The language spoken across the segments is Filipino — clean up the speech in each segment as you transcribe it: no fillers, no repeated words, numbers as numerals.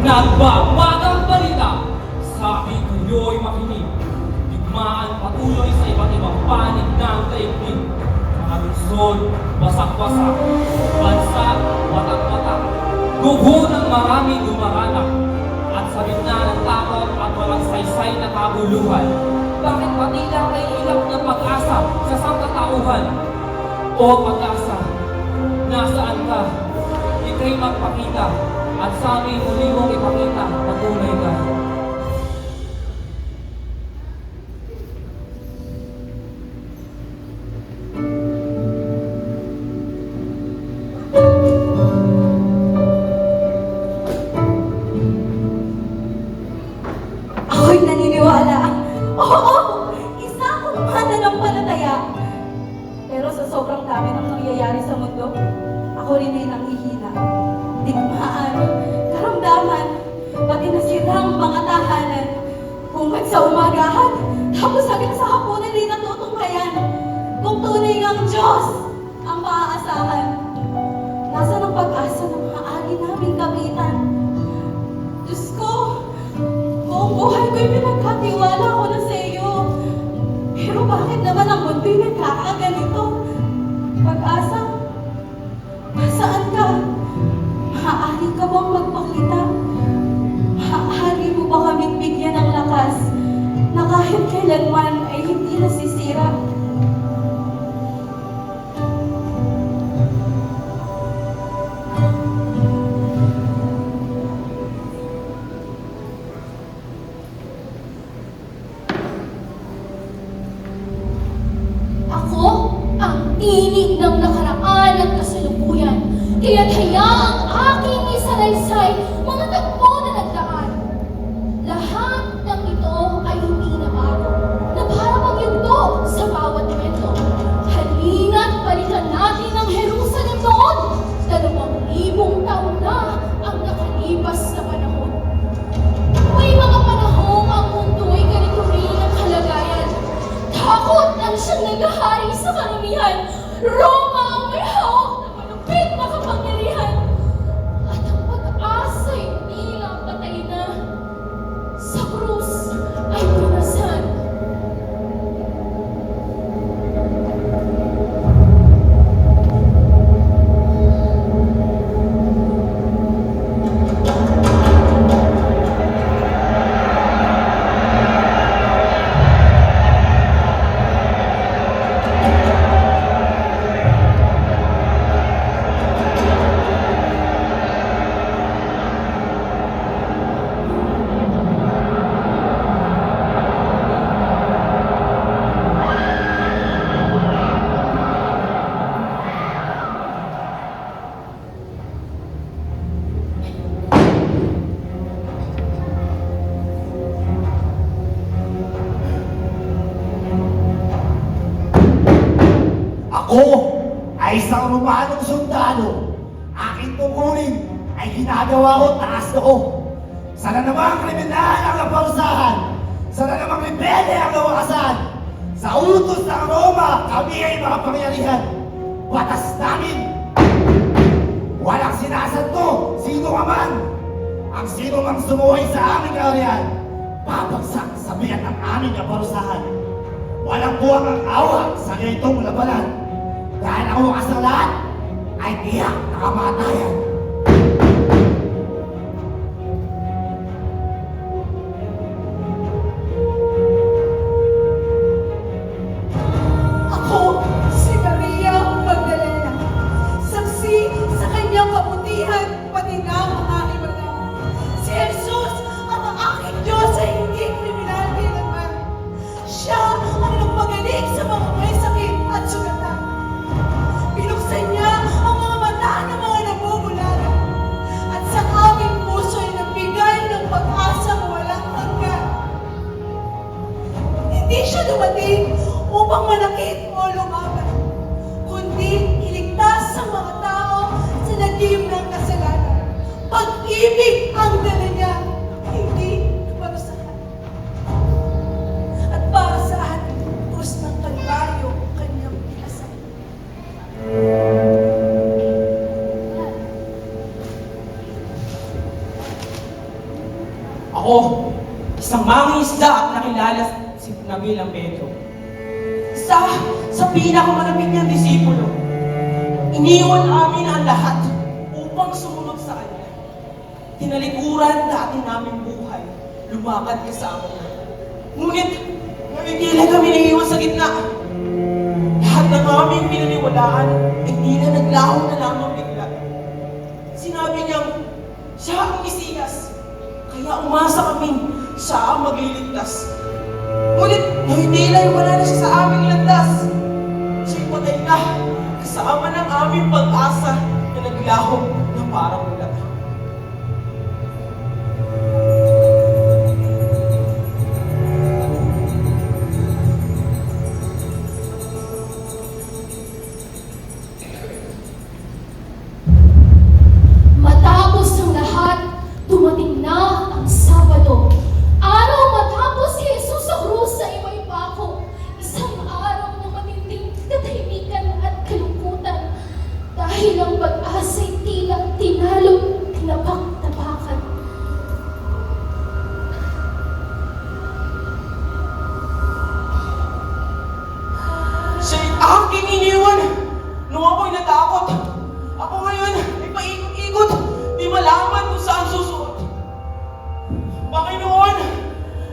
Nagbabagang balita, sabi kayo'y makinig. Digmaan patuloy sa iba't ibang panig ng daigdig. Mga lungsod, wasak-wasak. Bansa, watak-watak. Dugo ng marami dumaranak. At sa gitna ng takot at walang saysay na kabuluhan, bakit pati lang may ilap ng pag-asa sa sangkatauhan? O pag-asa, nasaan ka? Ika'y magpakita at sa aming muli mong ipakita na tunay ka. Ako'y naniniwala. Oo! Isa akong mananampalataya. Pero sa sobrang dami ng nangyayari sa mundo, ako rin ay nanghihina. Digmaan, karamdaman, pati nasirang mga tahanan. Hungad sa umagahan, tapos hanggang sa hapunan din natutunghayan. Kung tunay ang Diyos ang maaasahan, nasa ng pag-asa ng maaari naming kapitan. Diyos ko, buong buhay ko'y pinagkatiwala ko na sa iyo. Pero bakit naman ang mundo'y nagkakaganito? Pag-asa, nasaan ka? Maaari ka bang magpakita? Maaari mo ba kaming bigyan ng lakas na kahit kailanman ay hindi nasisira? Ako ang tinig ng nakaraan at kasalukuyan, kaya't hayaang aking isalaysay mga tagpo na nagdaan. Lahat ng ito ay hindi na bago, na para magyugto sa bawat kwento. Halina't balikan natin ang Jerusalem noon. 2,000 taon na ang nakalipas na panahon. May mga panahong ang mundo ay ganito rin ang kalagayan. Takot ang siyang naghahari sa karamihan. Roma ang may hawak na malupit na kapangyarihan. At ang pag-asa'y tila patay na. Sa krus ay pinasan. Ako ay isang Romanong sundalo. Aking tungkulin ay ginagawa ko taas noo. Sana namang kriminal ang naparusahan. Sana namang rebelde ang nawakasan. Sa utos ng Roma, kami ay makapangyarihan. Batas namin. Walang sinasanto, sino ka man. Ang sino mang sumuhay sa aming kaharian, babagsak sa bigat ng aming kaparusahan. Walang buwang ang awa sa ganitong labanan. Dahil ang wakas ng lahat ay tiyak na kamatayan. Ako, si Maria Magdalena, saksi sa kanyang kabutihan, pati na ang mga ibaga. Si Jesus, ang aking Diyos ay hindi kriminal kailanman. Siya ang nagpagaling sa mga may sakit at sugatan. Binuksan niya ang mga mata ng mga nabubula. Ako, isang mangingisda at nakilala na bilang Pedro. Sa pinakamalamig niyang disipulo, iniwan namin ang lahat upang sumunod sa kanya. Tinalikuran dati namin buhay, lumakad kasama niya. Ngunit, nawigila kami naiiwan sa gitna. Lahat ng aming pinaniwalaan ay tila naglaho na lamang bigla. Sinabi niyang, siya ang Mesiyas, kaya umasa kaming siya ang magliligtas. Ngunit, nahitila wala na siya sa aming landas. Siya'y patay na, kasama ng aming pag-asa na naglaho na parang ulat. Matapos ang lahat, dumating na ang Sabado. Araw matapos si Jesus sa krus sa iway pako. Isang araw na matinding katahimikan at kalungkutan. Dahil ang pag-asa'y tila tinalong tinapak-tapakan. Siya'y aking iniwan nung ako'y natakot. Ako ngayon ay paikot-ikot, di malaman kung saan susuot. Panginoon,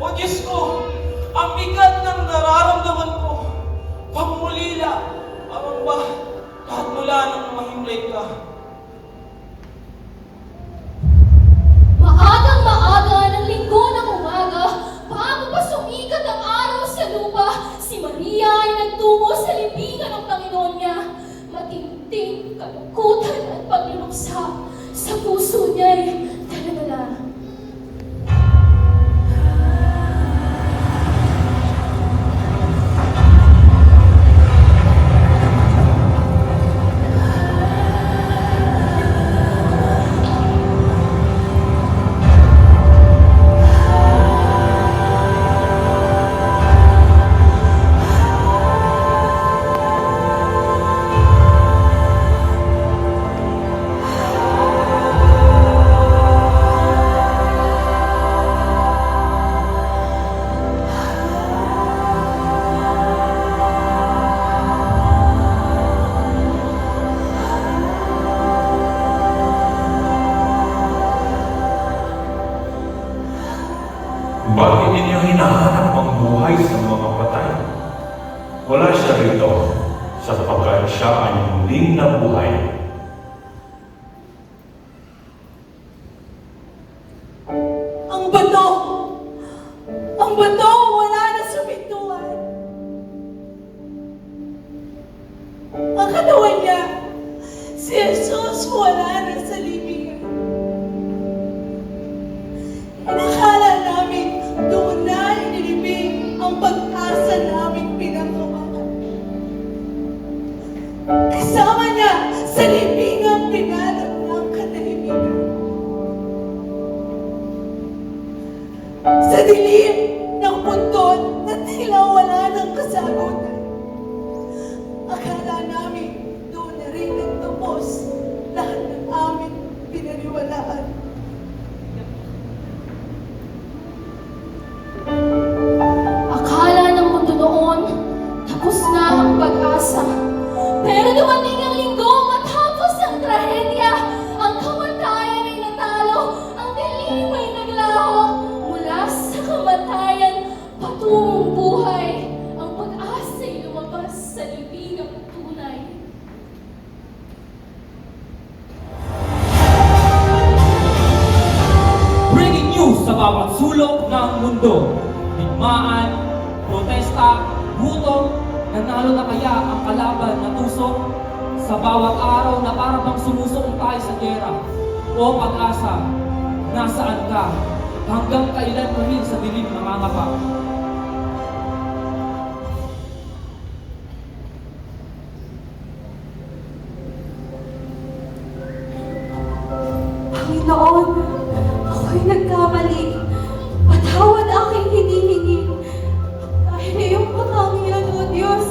o Diyos ko, ang bigat ng nararamdaman ko. Pagmulila, amang ba, lahat mula nang mahimlay ka. Maagang maaga ng linggo ng umaga, bago pa sumikat ang araw sa lupa, si Maria ay nagtungo sa libingan ng Panginoon niya. Matinding kalungkutan at pagluluksa sa puso niya ay dala-dala. Bakit ninyo hinahanap ang buhay sa mga patay? Wala siya rito, sapagkat siya ay muling nabuhay. Ang bato! Ang bato! Wala na sa pintuan! Ang katawan niya, si Jesus wala na sa libingan. Inakala namin doon na inilibing ang pag-asa naming pinanghawakan. Kasama niya sa libingang pinalot ng katahimikan. Sa dilim ng punton na tila wala ng kasagutan. Akala namin doon na rin nagtapos lahat ng aming pinaniwalaan. Akala ng mundo noon, tapos na ang pag-asa. Pero dumating ang linggo matapos ang trahedya. Ang kamatayan ay natalo, ang dilim ay naglaho. Mula sa kamatayan, patungong buhay. Ang pag-asa ay lumabas sa libingang tunay. Breaking news sa bawat sulok ng mundo. Digmaan, protesta, gutom, nanalo na kaya ang kalaban na tusok? Sa bawat araw na para bang sumusong tayo sa gera. O pag-asa, nasaan ka? Hanggang kailan pa rin sa dilim nangangapa? Panginoon, ako'y nagkamali. Patawad aking hinihingi. Dahil iyong katangian, O Diyos,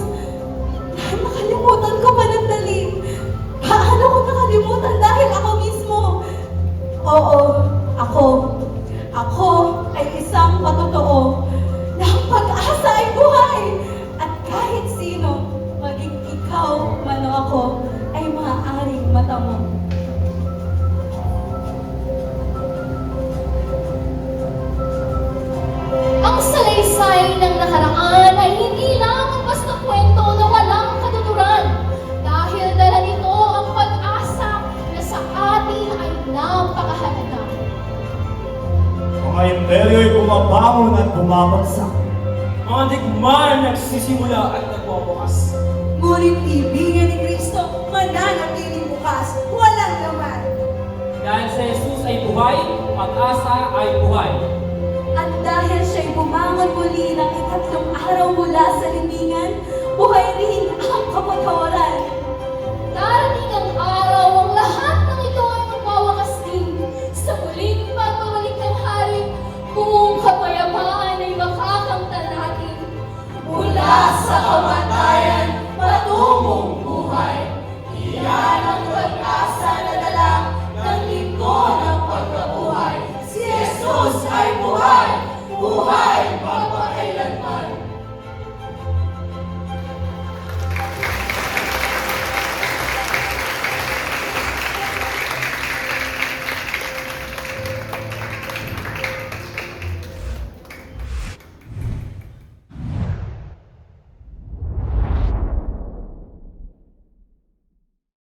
dahil nakalimutan ko panandali. Paano ko nakalimutan dahil ako mismo? Oo, ako. Ako ay isang patotoo na ang pag-asa ay buhay. At kahit sino, maging ikaw man o ako, ay maaaring matamo. Ang salaysay ng nakaraan ay hindi lamang basta kwento na walang katuturan. Dahil dala nito ang pag-asa na sa atin ay napakahalaga. Mga imperyo'y bumabangon at bumabagsak. Mga digmaan nagsisimula at nagwawakas. Ngunit ibigin ni Kristo, mananatiling bukas, walang laman. Dahil sa Jesus ay buhay, pag-asa ay buhay. At dahil siya'y bumangon muli ng ikatlong araw mula sa libingan, buhay rin ang kapatawaran. Darating ang araw, ang lahat ng ito ay magwawakas din. Sa muling pagbabalik ng hari, buong kapayapaan ay makakamtan natin mula sa kawan